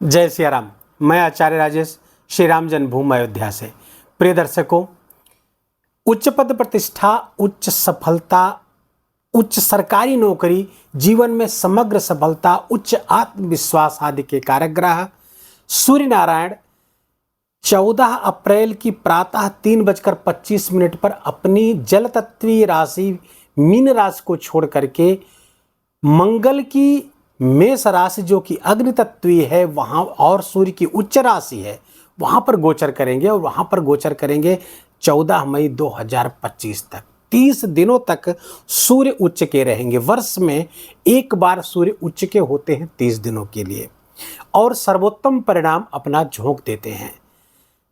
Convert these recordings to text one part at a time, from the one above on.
जय सिया राम। मैं आचार्य राजेश श्री राम जन्मभूमि अयोध्या से। प्रिय दर्शकों, उच्च पद प्रतिष्ठा, उच्च सफलता, उच्च सरकारी नौकरी, जीवन में समग्र सफलता, उच्च आत्मविश्वास आदि के कारक ग्रह सूर्य नारायण 14 अप्रैल की प्रातः 3:25 पर अपनी जल तत्वीय राशि मीन राशि को छोड़ करके मंगल की मेष राशि जो कि अग्नि तत्वीय है वहाँ और सूर्य की उच्च राशि है वहाँ पर गोचर करेंगे और वहाँ पर गोचर करेंगे 14 मई 2025 तक। 30 दिनों तक सूर्य उच्च के रहेंगे। वर्ष में एक बार सूर्य उच्च के होते हैं 30 दिनों के लिए और सर्वोत्तम परिणाम अपना झोंक देते हैं।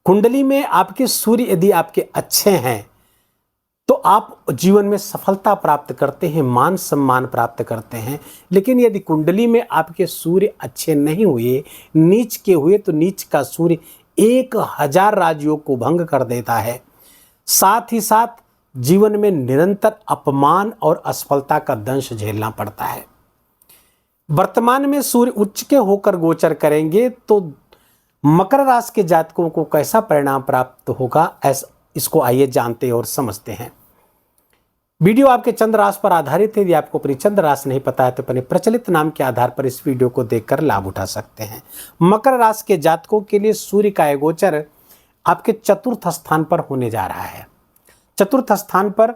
कुंडली में आपके सूर्य यदि आपके अच्छे हैं तो आप जीवन में सफलता प्राप्त करते हैं, मान सम्मान प्राप्त करते हैं। लेकिन यदि कुंडली में आपके सूर्य अच्छे नहीं हुए, नीच के हुए, तो नीच का सूर्य 1000 राजयोग को भंग कर देता है। साथ ही साथ जीवन में निरंतर अपमान और असफलता का दंश झेलना पड़ता है। वर्तमान में सूर्य उच्च के होकर गोचर करेंगे तो मकर राशि के जातकों को कैसा परिणाम प्राप्त होगा, इसको आइए जानते और समझते हैं। वीडियो आपके चंद्र राशि पर आधारित है। यदि आपको अपनी चंद्र राशि नहीं पता है तो अपने प्रचलित नाम के आधार पर इस वीडियो को देखकर लाभ उठा सकते हैं। मकर राशि के जातकों के लिए सूर्य का गोचर आपके चतुर्थ स्थान पर होने जा रहा है। चतुर्थ स्थान पर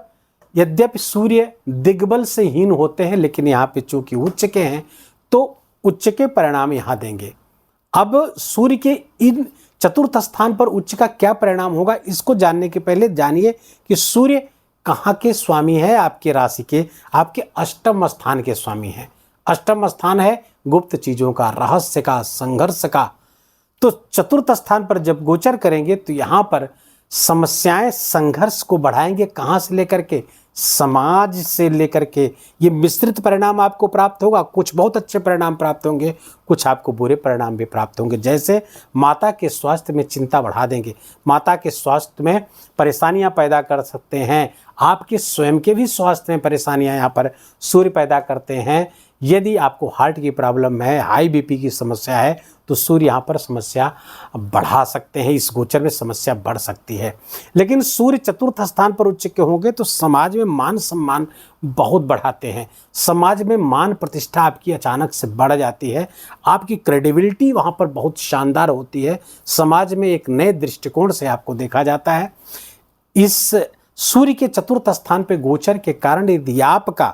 यद्यपि सूर्य दिग्बल से हीन होते हैं, लेकिन यहाँ पे चूंकि उच्च के हैं तो उच्च के परिणाम यहाँ देंगे। अब सूर्य के इन चतुर्थ स्थान पर उच्च का क्या परिणाम होगा, इसको जानने के पहले जानिए कि सूर्य कहाँ के स्वामी है। आपके राशि के आपके अष्टम स्थान के स्वामी हैं। अष्टम स्थान है गुप्त चीजों का, रहस्य का, संघर्ष का। तो चतुर्थ स्थान पर जब गोचर करेंगे तो यहाँ पर समस्याएं संघर्ष को बढ़ाएंगे। कहाँ से लेकर के, समाज से लेकर के ये मिश्रित परिणाम आपको प्राप्त होगा। कुछ बहुत अच्छे परिणाम प्राप्त होंगे, कुछ आपको बुरे परिणाम भी प्राप्त होंगे। जैसे माता के स्वास्थ्य में चिंता बढ़ा देंगे, माता के स्वास्थ्य में परेशानियां पैदा कर सकते हैं। आपके स्वयं के भी स्वास्थ्य में परेशानियां यहाँ पर सूर्य पैदा करते हैं। यदि आपको हार्ट की प्रॉब्लम है, हाई बीपी की समस्या है तो सूर्य यहाँ पर समस्या बढ़ा सकते हैं। इस गोचर में समस्या बढ़ सकती है। लेकिन सूर्य चतुर्थ स्थान पर उच्च के होंगे तो समाज में मान सम्मान बहुत बढ़ाते हैं। समाज में मान प्रतिष्ठा आपकी अचानक से बढ़ जाती है। आपकी क्रेडिबिलिटी वहाँ पर बहुत शानदार होती है। समाज में एक नए दृष्टिकोण से आपको देखा जाता है। इस सूर्य के चतुर्थ स्थान पर गोचर के कारण यदि आपका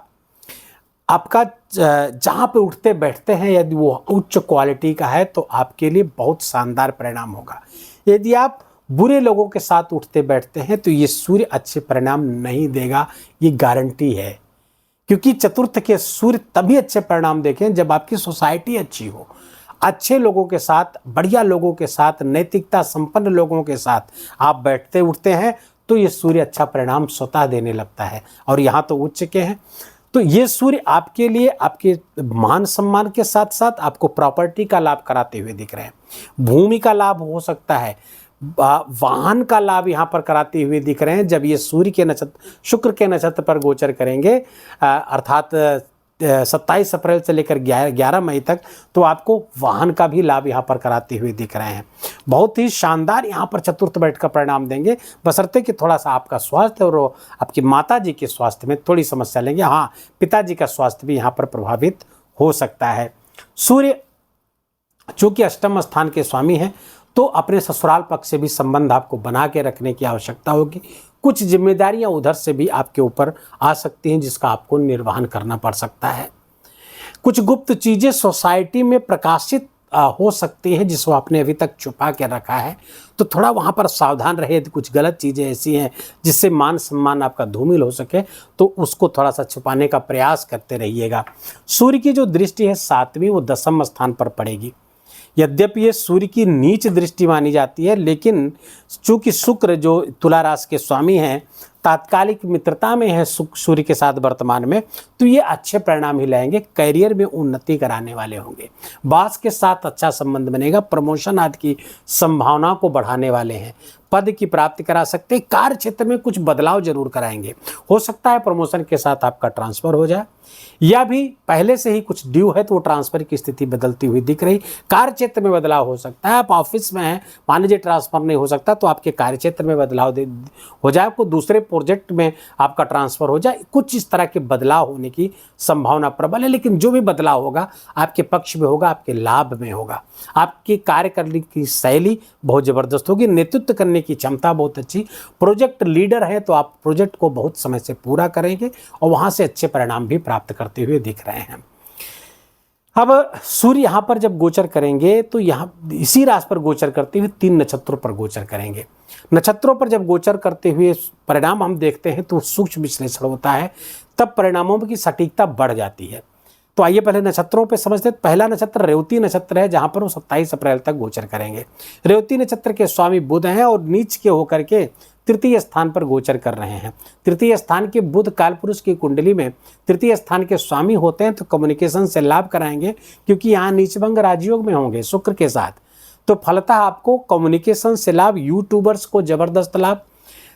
जहाँ पे उठते बैठते हैं यदि वो उच्च क्वालिटी का है तो आपके लिए बहुत शानदार परिणाम होगा। यदि आप बुरे लोगों के साथ उठते बैठते हैं तो ये सूर्य अच्छे परिणाम नहीं देगा, ये गारंटी है। क्योंकि चतुर्थ के सूर्य तभी अच्छे परिणाम देखें जब आपकी सोसाइटी अच्छी हो। अच्छे लोगों के साथ, बढ़िया लोगों के साथ, नैतिकता संपन्न लोगों के साथ आप बैठते उठते हैं तो ये सूर्य अच्छा परिणाम स्वतः देने लगता है। और यहाँ तो उच्च के हैं तो ये सूर्य आपके लिए आपके मान सम्मान के साथ साथ आपको प्रॉपर्टी का लाभ कराते हुए दिख रहे हैं। भूमि का लाभ हो सकता है, वाहन का लाभ यहाँ पर कराते हुए दिख रहे हैं। जब ये सूर्य के नक्षत्र शुक्र के नक्षत्र पर गोचर करेंगे अर्थात 27 अप्रैल से लेकर 11 मई तक तो आपको वाहन का भी लाभ यहाँ पर कराते हुए दिख रहे हैं। बहुत ही शानदार यहाँ पर चतुर्थ बैठ का परिणाम देंगे, बशर्ते कि थोड़ा सा आपका स्वास्थ्य और आपकी माता जी के स्वास्थ्य में थोड़ी समस्या लेंगे। हाँ, पिताजी का स्वास्थ्य भी यहाँ पर प्रभावित हो सकता है। सूर्य चूँकि अष्टम स्थान के स्वामी हैं तो अपने ससुराल पक्ष से भी संबंध आपको बना के रखने की आवश्यकता होगी। कुछ जिम्मेदारियां उधर से भी आपके ऊपर आ सकती हैं जिसका आपको निर्वहन करना पड़ सकता है। कुछ गुप्त चीज़ें सोसाइटी में प्रकाशित हो सकती हैं जिसको आपने अभी तक छुपा के रखा है, तो थोड़ा वहाँ पर सावधान रहे। कुछ गलत चीज़ें ऐसी हैं जिससे मान सम्मान आपका धूमिल हो सके तो उसको थोड़ा सा छुपाने का प्रयास करते रहिएगा। सूर्य की जो दृष्टि है 7वीं वो 10वें स्थान पर पड़ेगी। यद्यपि ये सूर्य की नीच दृष्टि मानी जाती है, लेकिन चूंकि शुक्र जो तुला राशि के स्वामी हैं तात्कालिक मित्रता में है सूर्य के साथ वर्तमान में, तो ये अच्छे परिणाम ही लाएंगे। करियर में उन्नति कराने वाले होंगे, बॉस के साथ अच्छा संबंध बनेगा, प्रमोशन आदि की संभावना को बढ़ाने वाले हैं। पद की प्राप्ति करा सकते हैं। कार्य क्षेत्र में कुछ बदलाव जरूर कराएंगे। हो सकता है प्रमोशन के साथ आपका ट्रांसफर हो जाए, या भी पहले से ही कुछ ड्यू है तो वो ट्रांसफर की स्थिति बदलती हुई दिख रही। कार्य क्षेत्र में बदलाव हो सकता है। आप ऑफिस में हैं, मान लीजिए ट्रांसफर नहीं हो सकता तो आपके कार्य क्षेत्र में बदलाव हो जाए, आपको दूसरे प्रोजेक्ट में आपका ट्रांसफर हो जाए। कुछ इस तरह के बदलाव होने की संभावना प्रबल है, लेकिन जो भी बदलाव होगा आपके पक्ष में होगा, आपके लाभ में होगा। आपकी कार्य करने की शैली बहुत जबरदस्त होगी, नेतृत्व करने की क्षमता बहुत अच्छी। प्रोजेक्ट लीडर है तो आप प्रोजेक्ट को बहुत समय से पूरा करेंगे और वहां से अच्छे परिणाम भी प्राप्त करते हुए दिख रहे हैं। अब सूर्य यहां पर जब गोचर करेंगे तो यहां इसी राशि पर गोचर करते हुए 3 नक्षत्रों पर गोचर करेंगे। नक्षत्रों पर जब गोचर करते हुए परिणाम हम देखते हैं तो सूक्ष्म विश्लेषण होता है, तब परिणामों की सटीकता बढ़ जाती है। तो आइए पहले नक्षत्रों पे समझते हैं। पहला नक्षत्र रेवती नक्षत्र है, जहां पर वो 27 अप्रैल तक गोचर करेंगे। रेवती नक्षत्र के स्वामी बुध हैं और नीच के होकर के तृतीय स्थान पर गोचर कर रहे हैं। तृतीय स्थान के बुध कालपुरुष की कुंडली में तृतीय स्थान के स्वामी होते हैं, तो कम्युनिकेशन से लाभ कराएंगे, क्योंकि यहाँ नीचभंग राजयोग में होंगे शुक्र के साथ। तो फलतः आपको कम्युनिकेशन से लाभ, यूट्यूबर्स को जबरदस्त लाभ,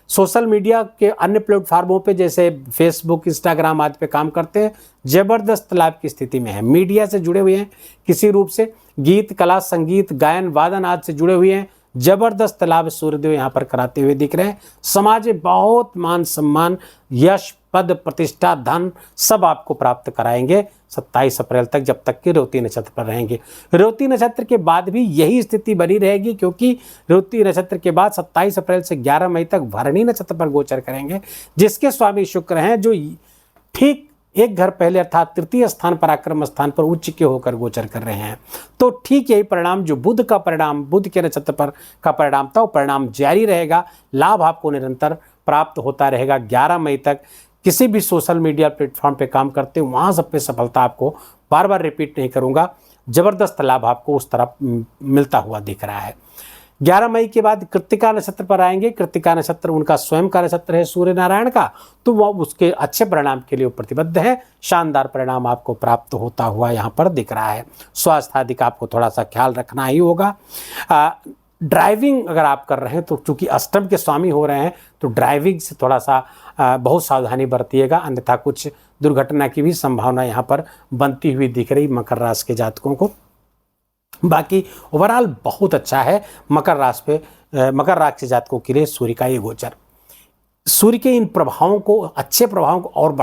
सोशल मीडिया के अन्य प्लेटफॉर्मों पे जैसे फेसबुक, इंस्टाग्राम आदि पे काम करते हैं, जबरदस्त लाभ की स्थिति में है। मीडिया से जुड़े हुए हैं किसी रूप से, गीत कला, संगीत, गायन, वादन आदि से जुड़े हुए हैं, जबरदस्त लाभ सूर्यदेव यहाँ पर कराते हुए दिख रहे हैं। समाज में बहुत मान सम्मान, यश, पद, प्रतिष्ठा, धन सब आपको प्राप्त कराएंगे 27 अप्रैल तक, जब तक कि रेवती नक्षत्र पर रहेंगे। रेवती नक्षत्र के बाद भी यही स्थिति बनी रहेगी, क्योंकि रेवती नक्षत्र के बाद 27 अप्रैल से 11 मई तक भरणी नक्षत्र पर गोचर करेंगे, जिसके स्वामी शुक्र हैं, जो ठीक एक घर पहले अर्थात तृतीय स्थान पराक्रम स्थान पर उच्च के होकर गोचर कर रहे हैं। तो ठीक यही परिणाम जो बुध का परिणाम, बुध के नक्षत्र पर का परिणाम था, वो परिणाम जारी रहेगा। लाभ आपको निरंतर प्राप्त होता रहेगा 11 मई तक। किसी भी सोशल मीडिया प्लेटफॉर्म पे काम करते हो, वहाँ सब पे सफलता आपको, बार बार रिपीट नहीं करूँगा, जबरदस्त लाभ आपको उस तरफ मिलता हुआ दिख रहा है। 11 मई के बाद कृत्तिका नक्षत्र पर आएंगे। कृत्तिका नक्षत्र उनका स्वयं का नक्षत्र है सूर्य नारायण का, तो वह उसके अच्छे परिणाम के लिए प्रतिबद्ध है। शानदार परिणाम आपको प्राप्त होता हुआ यहाँ पर दिख रहा है। स्वास्थ्य आदि का आपको थोड़ा सा ख्याल रखना ही होगा। ड्राइविंग अगर आप कर रहे हैं तो चूंकि अष्टम के स्वामी हो रहे हैं, तो ड्राइविंग से थोड़ा सा बहुत सावधानी बरतिएगा, अन्यथा कुछ दुर्घटना की भी संभावना यहाँ पर बनती हुई दिख रही मकर राशि के जातकों को। बाकी ओवरऑल बहुत अच्छा है मकर राशि के जातकों के लिए सूर्य का ये गोचर। सूर्य के इन प्रभावों को, अच्छे प्रभावों को और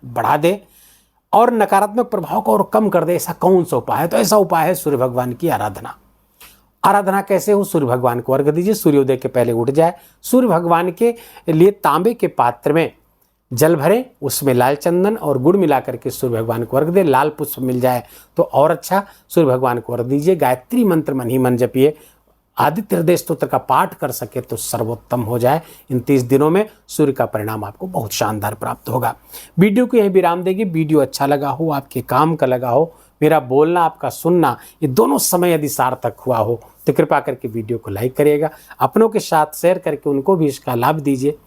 बढ़ा दे और नकारात्मक प्रभाव को और कम कर दे, ऐसा कौन सा उपाय है? तो ऐसा उपाय है सूर्य भगवान की आराधना। आराधना कैसे हो? सूर्य भगवान को अर्घ दीजिए, सूर्योदय के पहले उठ जाए, सूर्य भगवान के लिए तांबे के पात्र में जल भरें, उसमें लाल चंदन और गुड़ मिलाकर के सूर्य भगवान को अर्घ दें। लाल पुष्प मिल जाए तो और अच्छा, सूर्य भगवान को अर्घ दीजिए। गायत्री मंत्र मन ही मन जपिए। आदित्य हृदय स्तोत्र का पाठ कर सके तो सर्वोत्तम हो जाए। इन 30 दिनों में सूर्य का परिणाम आपको बहुत शानदार प्राप्त होगा। वीडियो को यही विराम देगी। वीडियो अच्छा लगा हो, आपके काम का लगा हो, मेरा बोलना, आपका सुनना, ये दोनों समय यदि सार्थक हुआ हो तो कृपा करके वीडियो को लाइक करिएगा, अपनों के साथ शेयर करके उनको भी इसका लाभ दीजिए।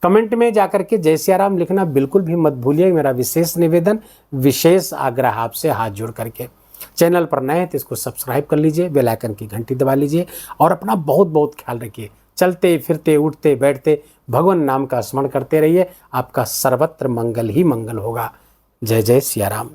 कमेंट में जाकर के जय सिया राम लिखना बिल्कुल भी मत भूलिए, मेरा विशेष निवेदन, विशेष आग्रह आपसे हाथ जोड़ करके। चैनल पर नए हैं तो इसको सब्सक्राइब कर लीजिए, बेल आइकन की घंटी दबा लीजिए और अपना बहुत बहुत ख्याल रखिए। चलते फिरते उठते बैठते भगवान नाम का स्मरण करते रहिए। आपका सर्वत्र मंगल ही मंगल होगा। जय जय सिया राम।